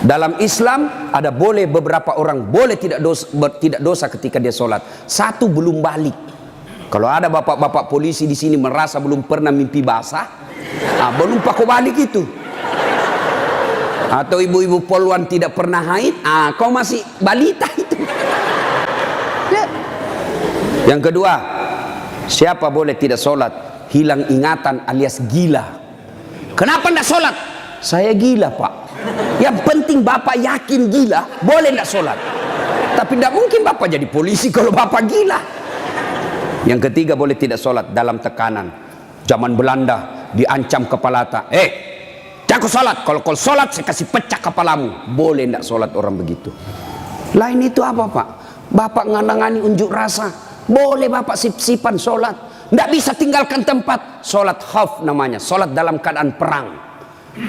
Dalam Islam ada boleh beberapa orang boleh tidak dosa ketika dia sholat. Satu, belum balik. Kalau ada bapak-bapak polisi di sini merasa belum pernah mimpi basah, belum pakai balik itu. Atau ibu-ibu poluan tidak pernah haid, kau masih balita itu. Ya. Yang kedua, siapa boleh tidak sholat? Hilang ingatan alias gila. Kenapa tidak sholat? Saya gila, Pak. Yang penting bapak yakin gila, boleh tidak sholat. Tapi tidak mungkin bapak jadi polisi kalau bapak gila. Yang ketiga, boleh tidak sholat dalam tekanan. Zaman Belanda diancam kepala tak. Jangan sholat. Kalau kau sholat saya kasih pecah kepalamu. Boleh tidak sholat orang begitu. Lain itu apa, Pak? Bapak nganangani unjuk rasa. Boleh bapak sip-sipan sholat. Tidak bisa tinggalkan tempat. Sholat khauf namanya. Sholat dalam keadaan perang.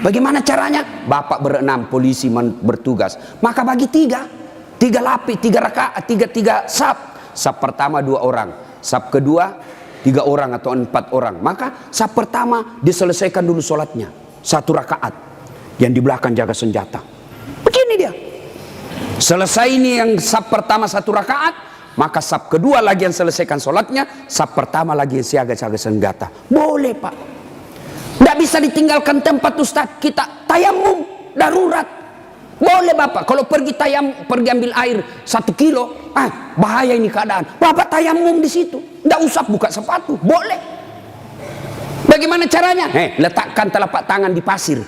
Bagaimana caranya? Bapak berenam, polisi bertugas. Maka bagi tiga lapis, 3 rakaat, tiga saf. Saf pertama 2 orang. Saf kedua 3 orang atau 4 orang. Maka saf pertama diselesaikan dulu sholatnya. 1 rakaat. Yang di belakang jaga senjata. Begini dia. Selesai ini yang saf pertama 1 rakaat. Maka saf kedua lagi yang selesaikan sholatnya. Saf pertama lagi yang siaga-siaga senjata. Boleh, Pak. Tidak bisa ditinggalkan tempat, Ustaz. Kita tayamum darurat. Boleh bapak. Kalau pergi ambil air 1 kilo, bahaya ini keadaan. Bapak tayamum di situ. Tidak usah buka sepatu. Boleh. Bagaimana caranya? Letakkan telapak tangan di pasir.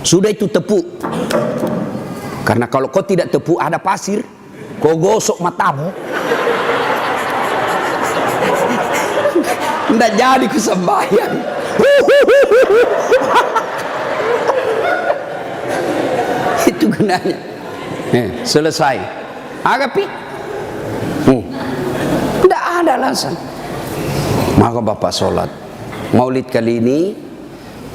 Sudah itu tepuk. Karena kalau kau tidak tepuk ada pasir, kau gosok matamu. Tidak jadi kesembahyang. Itu gunanya. Selesai. Agapi. Tidak ada alasan. Maka bapak sholat. Maulid kali ini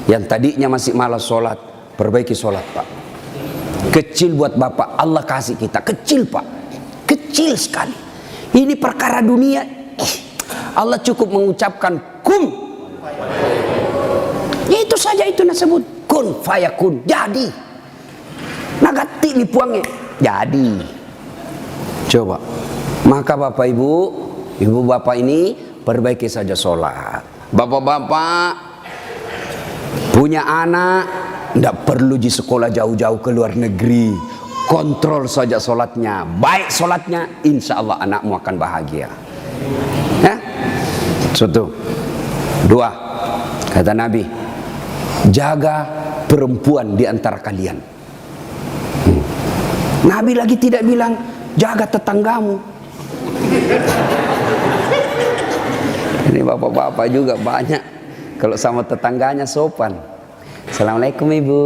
yang tadinya masih malas sholat, perbaiki sholat, Pak. Kecil buat bapak, Allah kasih kita. Kecil, Pak. Kecil sekali. Ini perkara dunia. Allah cukup mengucapkan kum. Itu saja itu disebut kun fayakun. Jadi. Nagati lipuangnya. Jadi. Coba. Maka bapak ibu bapak ini perbaiki saja sholat. Bapak-bapak punya anak, tidak perlu di sekolah jauh-jauh ke luar negeri. Kontrol saja sholatnya. Baik sholatnya, insya Allah anakmu akan bahagia. Ya? 1. 2. Kata Nabi, jaga perempuan di antara kalian. Nabi lagi tidak bilang jaga tetanggamu. Ini bapak-bapak juga banyak kalau sama tetangganya sopan. Assalamualaikum ibu.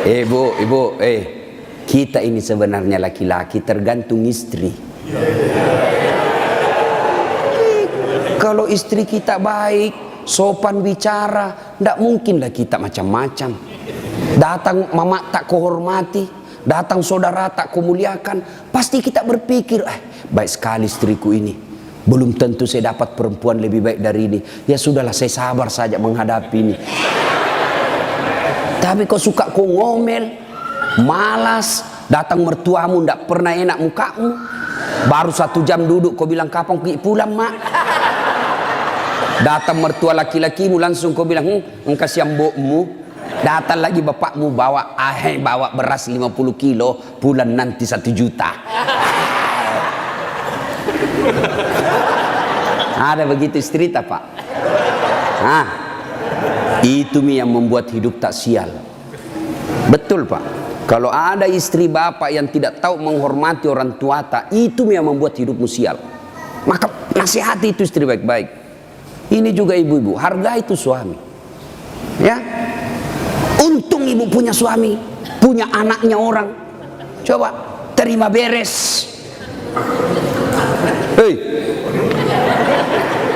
Ibu, kita ini sebenarnya laki-laki tergantung istri. Kalau istri kita baik, sopan bicara, tidak mungkinlah kita macam-macam. Datang mama tak kuhormati, datang saudara tak kumuliakan, pasti kita berpikir, baik sekali istriku ini. Belum tentu saya dapat perempuan lebih baik dari ini. Ya sudahlah, saya sabar saja menghadapi ini. Tapi kau suka kau ngomel, malas, datang mertuamu tidak pernah enak mukamu. Baru 1 jam duduk kau bilang kapan pulang mak. Datang mertua laki-lakimu langsung kau bilang engkau siang mbokmu. Datang lagi bapakmu bawa beras 50 kilo, pulang nanti 1 juta. Ada begitu istri tak, Pak? Itu yang membuat hidup tak sial. Betul, Pak. Kalau ada istri bapak yang tidak tahu menghormati orang tua tak, itu yang membuat hidupmu sial. Maka nasihati itu istri baik-baik. Ini juga ibu-ibu, hargai itu suami. Ya. Untung ibu punya suami, punya anaknya orang. Coba terima beres.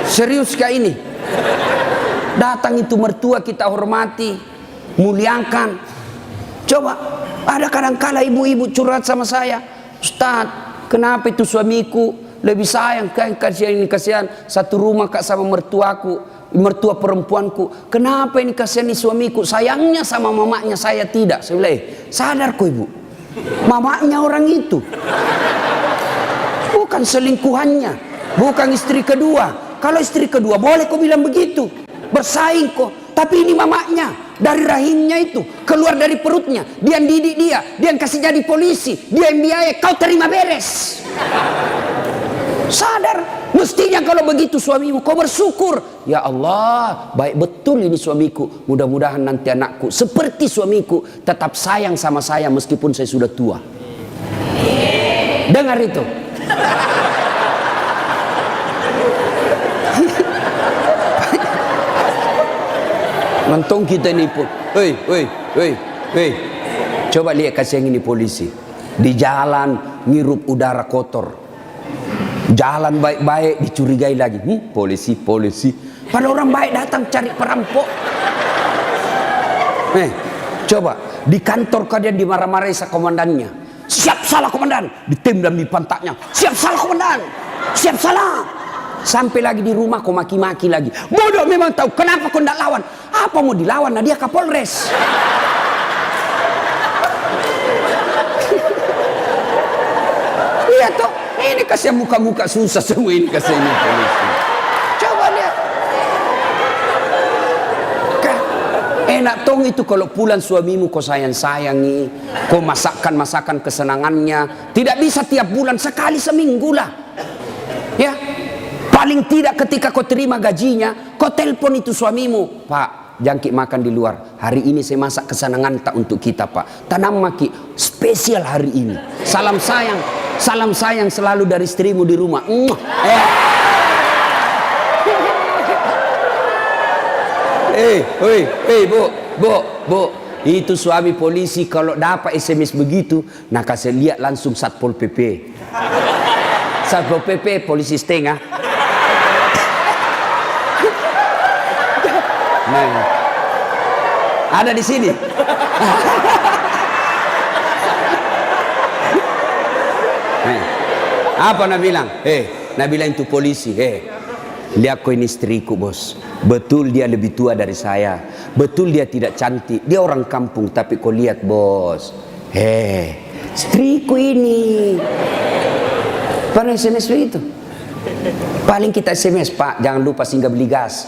Serius kah ini? Datang itu mertua kita hormati, muliakan. Coba, ada kadang-kala ibu-ibu curhat sama saya, Ustaz, kenapa itu suamiku lebih sayang, kan kasihan satu rumah kak sama mertuaku, mertua perempuanku. Kenapa ini kasihan nih suamiku, sayangnya sama mamanya saya tidak. Saya bilang, sadar kok ibu, mamanya orang itu, bukan selingkuhannya, bukan istri kedua. Kalau istri kedua boleh kau bilang begitu, bersaing kok. Tapi ini mamanya, dari rahimnya itu, keluar dari perutnya, dia yang didik dia yang kasih jadi polisi, dia yang biaya, kau terima beres. Sadar, mestinya kalau begitu suamimu, kau bersyukur. Ya Allah, baik betul ini suamiku. Mudah-mudahan nanti anakku seperti suamiku, tetap sayang sama saya meskipun saya sudah tua. Dengar itu. Mentong kita ini pun, coba lihat kasih yang ini polisi di jalan ngirup udara kotor, jalan baik-baik dicurigai lagi, polisi. Pada orang baik datang cari perampok. Coba di kantor kalian dimarah-marahi sa komandannya, siap salah komandan, ditembak di pantatnya, siap salah komandan, siap salah. Sampai lagi di rumah kau maki-maki lagi. Bodoh memang tahu, kenapa kau tidak lawan? Apa mau dilawan? Nah dia Kapolres. Iya toh, ini kasih muka-muka susah semua ini kasih ini polisi. Coba lihat. Enak tong itu kalau pulang suamimu kau sayang-sayangi, kau masakan kesenangannya. Tidak bisa tiap bulan, sekali seminggu lah. Ya. Paling tidak ketika kau terima gajinya, kau telepon itu suamimu, Pak, jangkit makan di luar. Hari ini saya masak kesenangan tak untuk kita, Pak. Tanam maki spesial hari ini. Salam sayang selalu dari istrimu di rumah. Bu, itu suami polisi kalau dapat SMS begitu, nah kasih lihat langsung Satpol PP. Satpol PP polisi setengah. Nah, ada di sini. Apa nak bilang? Nak bilang itu polisi. Lihat kau ini istriku bos. Betul dia lebih tua dari saya. Betul dia tidak cantik. Dia orang kampung. Tapi kau lihat bos. Istriku ini. Pernah SMS begitu? Paling kita SMS, Pak, jangan lupa singgah beli gas.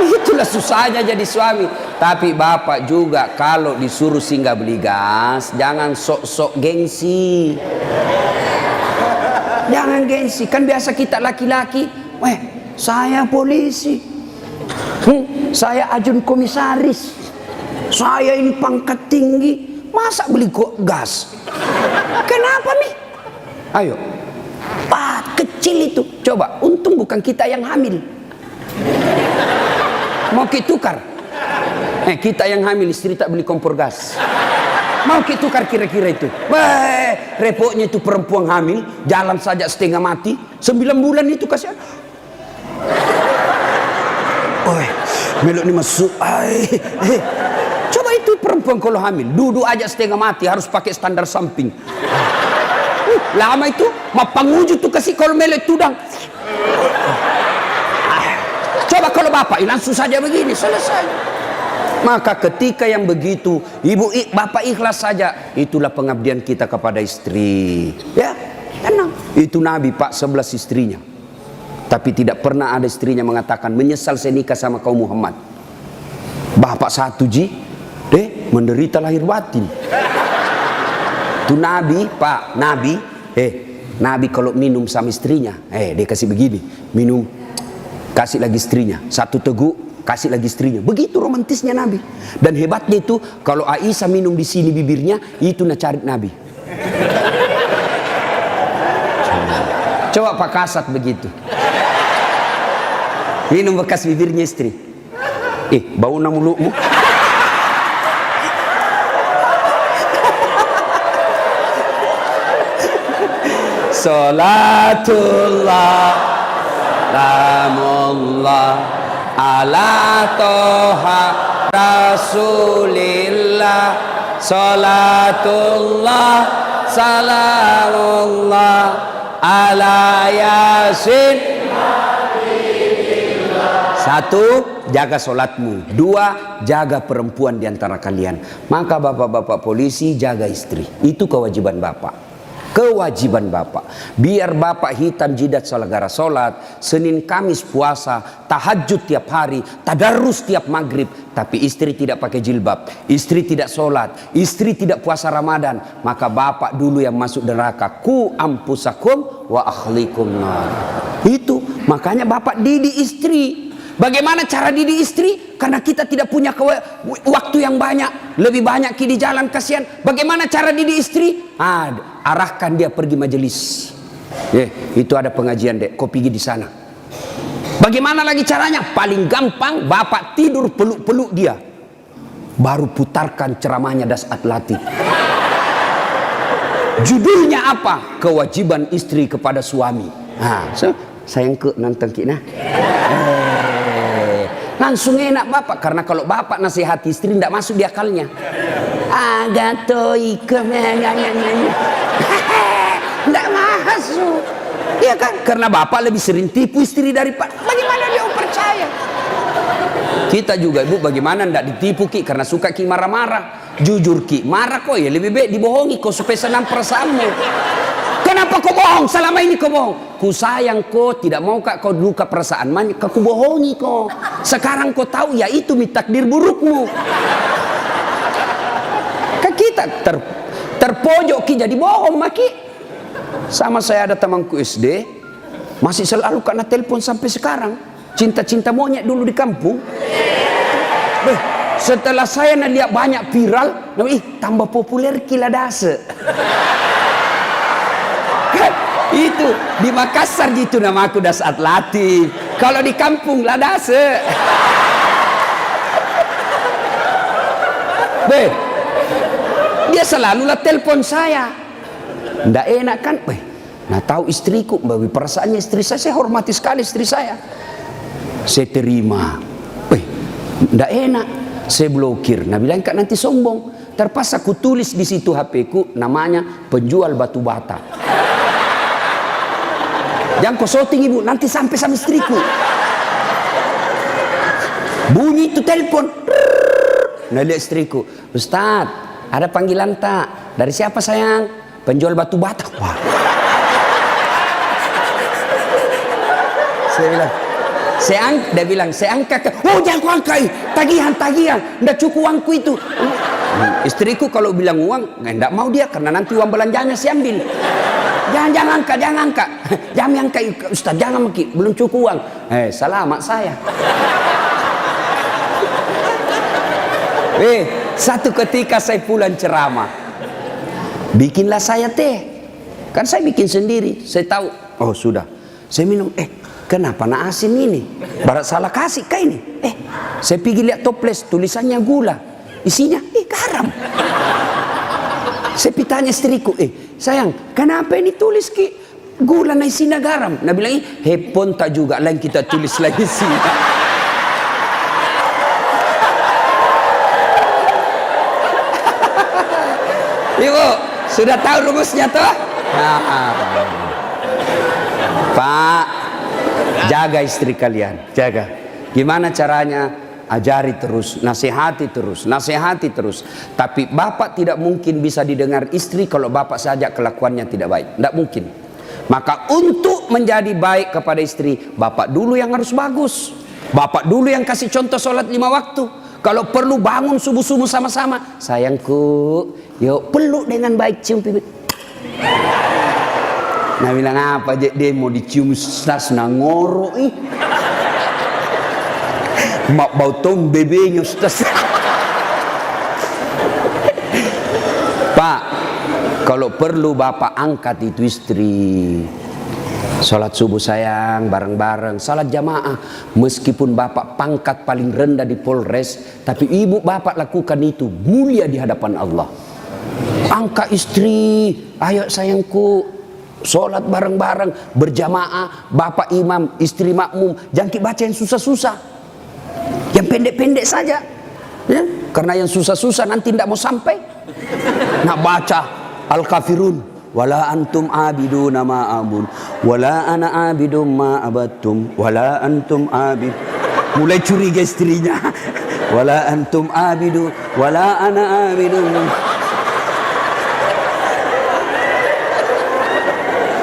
Itulah susahnya jadi suami. Tapi bapak juga kalau disuruh singgah beli gas, jangan sok-sok gengsi. Jangan gengsi. Kan biasa kita laki-laki, saya polisi, saya ajun komisaris, saya ini pangkat tinggi, masa beli gas? Kenapa nih? Ayo, Pak, kecil itu. Coba, untung bukan kita yang hamil. Mau kita tukar? Kita yang hamil, istri tak beli kompor gas. Mau kita tukar kira-kira itu? Repotnya itu perempuan hamil, jalan saja setengah mati, 9 bulan itu kasihan. Melok ni masuk. Coba itu perempuan kalau hamil, duduk aja setengah mati, harus pakai standar samping. Lama itu, mapangujud tuh kasih kalau melek tudang. Coba kalau bapak langsung saja begini, selesai. Maka ketika yang begitu, bapak ikhlas saja. Itulah pengabdian kita kepada istri. Ya, tenang. Itu Nabi Pak 11 istrinya. Tapi tidak pernah ada istrinya mengatakan menyesal saya nikah sama kau Muhammad. Bapak satu menderita lahir batin. Itu Nabi Pak, Nabi kalau minum sama istrinya, dia kasih begini, minum. Kasih lagi istrinya, satu teguk, kasih lagi istrinya. Begitu romantisnya Nabi. Dan hebatnya itu, kalau Aisyah minum di sini bibirnya, itu nak cari Nabi. Coba Pak Kasat begitu. Minum bekas bibirnya istri. Bau na mulutmu. Salatullah Salamullah ala toha Rasulillah salatullah salamullah ala yasin. Satu, jaga sholatmu. Dua, jaga perempuan di antara kalian. Maka bapak-bapak polisi jaga istri. Itu kewajiban bapak. Kewajiban bapak. Biar bapak hitam jidat gara sholat, Senin Kamis puasa, tahajud tiap hari, tadarus tiap maghrib. Tapi istri tidak pakai jilbab, istri tidak sholat, istri tidak puasa Ramadan. Maka bapak dulu yang masuk neraka. Ku ampusakum wa akhlikum nar. Itu makanya bapak didik istri. Bagaimana cara didik istri? Karena kita tidak punya waktu yang banyak, lebih banyak di jalan, kasihan. Bagaimana cara didik istri? Arahkan dia pergi majelis. Itu ada pengajian, dek, kau pergi di sana. Bagaimana lagi caranya? Paling gampang, bapak tidur peluk-peluk dia, baru putarkan ceramahnya Dasat Latif. Judulnya apa? Kewajiban istri kepada suami. Sayang ke nonton kita. Langsung enak bapak, karena kalau bapak nasihati istri tidak masuk di akalnya. Agatoi tidak masuk, ya kan? Karena bapak lebih sering tipu istri daripada. Bagaimana dia percaya? Kita juga ibu, bagaimana tidak ditipu ki? Karena suka ki marah-marah. Jujur ki, marah kok ya lebih baik dibohongi kok supaya senang perasaanmu. Kenapa kau bohong? Selama ini kau bohong. Ku sayang kau, tidak mau kak kau luka perasaan. Ku bohongi kau. Sekarang kau tahu ya itu takdir burukmu. Kan kita terpojok ki jadi bohong maki. Sama saya ada temanku SD, masih selalu kena telepon sampai sekarang. Cinta-cinta monyet dulu di kampung. Setelah saya lihat banyak viral, tambah populer kila dase. Itu di Makassar gitu nama aku Dasat Latif. Kalau di kampung Ladase. Dia selalu lah telepon saya. Nggak enak kan? Nah tahu istriku, bagi perasaannya istri saya hormati sekali istri saya. Saya terima. Nggak enak. Saya blokir. Nah bilang kak nanti sombong. Terpaksa ku tulis di situ HP ku namanya penjual batu bata. Jangan kau shooting ibu, nanti sampai sama istriku. Bunyi itu telepon. Nah lihat istriku, Ustaz, ada panggilan tak? Dari siapa sayang? Penjual batu bata. Wah. Saya bilang, dia bilang, saya angkat. Oh jangan kau angkat, tagihan, nggak cukup uangku itu. Istriku kalau bilang uang, nggak mau dia karena nanti uang belanjanya saya ambil. Jangan angkat. Jangan angkat Ustaz, jangan maki, belum cukup uang. Selamat saya. Satu ketika saya pulang ceramah, bikinlah saya teh. Kan saya bikin sendiri. Saya tahu, oh sudah. Saya minum, kenapa na asin ini? Barat salah kasih kah ini? Saya pergi lihat toples, tulisannya gula. Isinya, garam. Saya tanya istriku, sayang, kenapa ini tulis ki gula na isinya garam? Nah bilang, hepon tak juga, lain kita tulis lagi isinya. Ibu, sudah tahu rumusnya toh? Pak, jaga istri kalian, jaga. Gimana caranya? Ajari terus, nasihati terus. Tapi bapak tidak mungkin bisa didengar istri kalau bapak saja kelakuannya tidak baik. Tidak mungkin. Maka untuk menjadi baik kepada istri, bapak dulu yang harus bagus. Bapak dulu yang kasih contoh sholat 5 waktu. Kalau perlu bangun subuh-subuh sama-sama. Sayangku, yuk peluk dengan baik, cium pipi. Nah bilang apa aja dia mau dicium stas ngoro mak bau tong bebenya Ustaz. Pak, kalau perlu bapak angkat itu istri. Salat subuh sayang, bareng-bareng, salat jamaah. Meskipun bapak pangkat paling rendah di Polres, tapi ibu bapak lakukan itu mulia di hadapan Allah. Angkat istri, ayo sayangku, salat bareng-bareng, berjamaah, bapak imam, istri makmum. Jangan baca yang susah-susah, yang pendek-pendek saja. Ya, karena yang susah-susah nanti tidak mau sampai. Nak baca Al-Kafirun, wala antum abiduna ma abun, wala ana abidum ma abattum, wala antum abid. Mulai curiga istrinya. Wala antum abidu, wala ana abidum.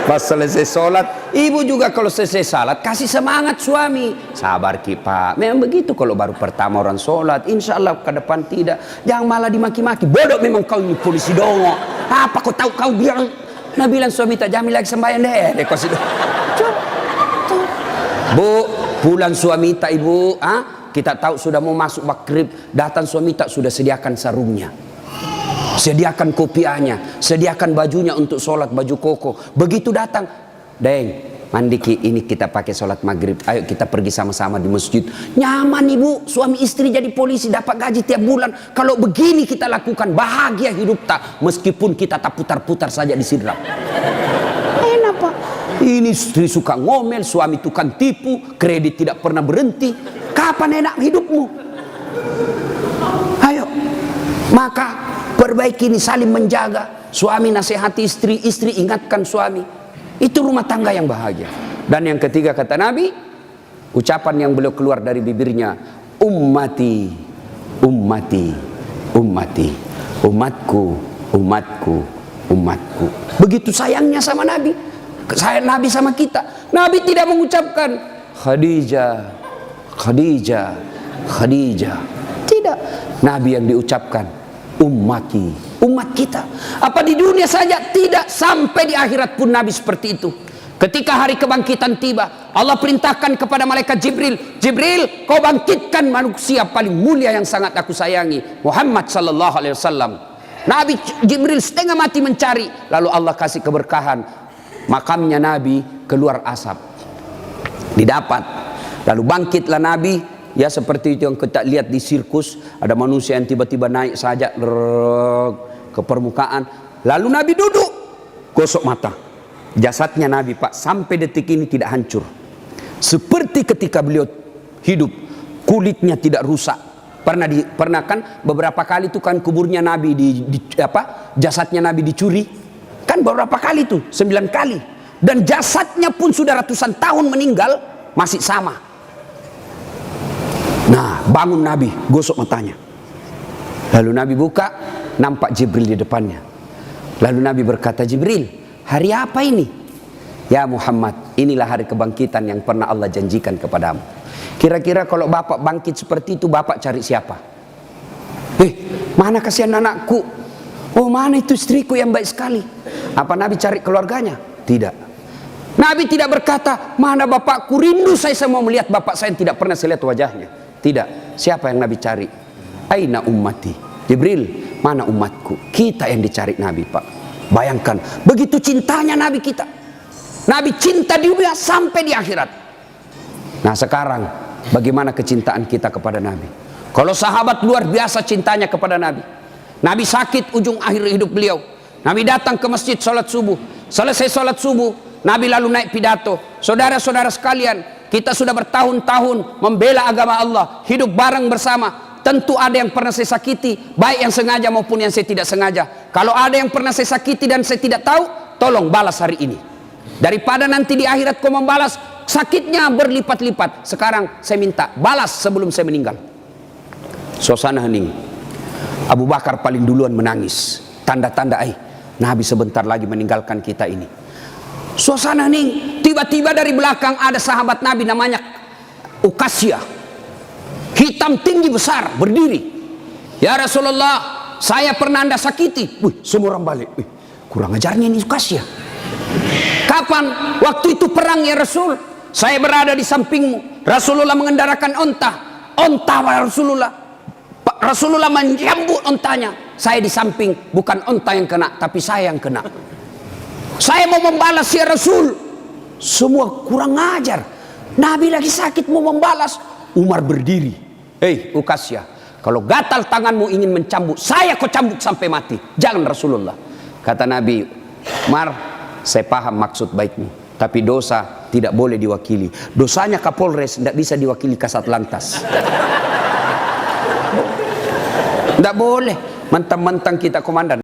Pas selesai sholat, ibu juga kalau selesai sholat kasih semangat suami. Sabar Ki Pak, memang begitu kalau baru pertama orang sholat. Insya Allah ke depan tidak. Jangan malah dimaki-maki. Bodoh memang kau ini polisi dongo. Apa kau tahu kau bilang? Nah bilang suami tak jamin lagi sembahyang deh. Kau sudah. Bu, pulang suami tak ibu. Kita tahu sudah mau masuk maghrib. Datang suami tak sudah sediakan sarungnya. Sediakan kopiahnya, sediakan bajunya untuk sholat, baju koko. Begitu datang, Deng, mandi Ki, ini kita pakai sholat maghrib. Ayo kita pergi sama-sama di masjid. Nyaman ibu, suami istri jadi polisi, dapat gaji tiap bulan. Kalau begini kita lakukan, bahagia hidup tak. Meskipun kita tak putar-putar saja di sidrap. Enak Pak. Ini istri suka ngomel, suami tukang tipu, kredit tidak pernah berhenti. Kapan enak hidupmu? Ayo, maka perbaiki ini, saling menjaga. Suami nasihati istri, istri ingatkan suami. Itu rumah tangga yang bahagia. Dan yang ketiga kata Nabi, ucapan yang beliau keluar dari bibirnya, ummati, ummati, ummati, umatku, umatku, umatku. Begitu sayangnya sama Nabi. Sayang Nabi sama kita. Nabi tidak mengucapkan Khadijah, Khadijah, Khadijah. Tidak. Nabi yang diucapkan ummati, umat kita. Apa di dunia saja? Tidak, sampai di akhirat pun Nabi seperti itu. Ketika hari kebangkitan tiba, Allah perintahkan kepada malaikat Jibril, Jibril, kau bangkitkan manusia paling mulia yang sangat aku sayangi, Muhammad sallallahu alaihi wasallam. Nabi Jibril setengah mati mencari, lalu Allah kasih keberkahan, makamnya Nabi keluar asap, didapat. Lalu bangkitlah Nabi. Ya seperti itu yang kita lihat di sirkus, ada manusia yang tiba-tiba naik saja ke permukaan, lalu Nabi duduk, gosok mata. Jasadnya Nabi Pak sampai detik ini tidak hancur, seperti ketika beliau hidup, kulitnya tidak rusak. Pernah kan beberapa kali itu kan kuburnya Nabi jasadnya Nabi dicuri, kan beberapa kali itu 9 kali, dan jasadnya pun sudah ratusan tahun meninggal masih sama. Nah, bangun Nabi, gosok matanya. Lalu Nabi buka, nampak Jibril di depannya. Lalu Nabi berkata, Jibril, hari apa ini? Ya Muhammad, inilah hari kebangkitan yang pernah Allah janjikan kepadamu. Kira-kira kalau bapak bangkit seperti itu, bapak cari siapa? Mana kasihan anakku? Oh, mana itu istriku yang baik sekali? Apa Nabi cari keluarganya? Tidak. Nabi tidak berkata, mana bapakku, rindu saya mau melihat bapak saya yang tidak pernah saya lihat wajahnya. Tidak. Siapa yang Nabi cari? Aina ummati. Jibril, mana umatku? Kita yang dicari Nabi Pak. Bayangkan, begitu cintanya Nabi kita. Nabi cinta di dunia sampai di akhirat. Nah sekarang, bagaimana kecintaan kita kepada Nabi? Kalau sahabat luar biasa cintanya kepada Nabi. Nabi sakit ujung akhir hidup beliau. Nabi datang ke masjid sholat subuh. Selesai sholat subuh, Nabi lalu naik pidato. Saudara-saudara sekalian, kita sudah bertahun-tahun membela agama Allah, hidup bareng bersama. Tentu ada yang pernah saya sakiti, baik yang sengaja maupun yang saya tidak sengaja. Kalau ada yang pernah saya sakiti dan saya tidak tahu, tolong balas hari ini. Daripada nanti di akhirat kau membalas, sakitnya berlipat-lipat. Sekarang saya minta balas sebelum saya meninggal. Suasana hening. Abu Bakar paling duluan menangis. Tanda-tanda Nabi sebentar lagi meninggalkan kita ini. Suasana hening. Tiba-tiba dari belakang ada sahabat Nabi namanya Ukasya, hitam tinggi besar, berdiri. Ya Rasulullah, saya pernah anda sakiti. Semua orang balik. Kurang ajarnya ini Ukasya. Kapan? Waktu itu perang ya Rasul. Saya berada di sampingmu. Rasulullah mengendarakan onta. Onta Rasulullah. Rasulullah menyambut ontanya. Saya di samping, bukan onta yang kena, tapi saya yang kena. Saya mau membalas ya Rasul. Semua kurang ajar. Nabi lagi sakit mau membalas. Umar berdiri. Ukasya, kalau gatal tanganmu ingin mencambuk, saya kau cambuk sampai mati. Jangan Rasulullah. Kata Nabi, Umar, saya paham maksud baikmu, tapi dosa tidak boleh diwakili. Dosanya Kapolres tidak bisa diwakili Kasat Lantas. Tidak boleh mentang-mentang kita komandan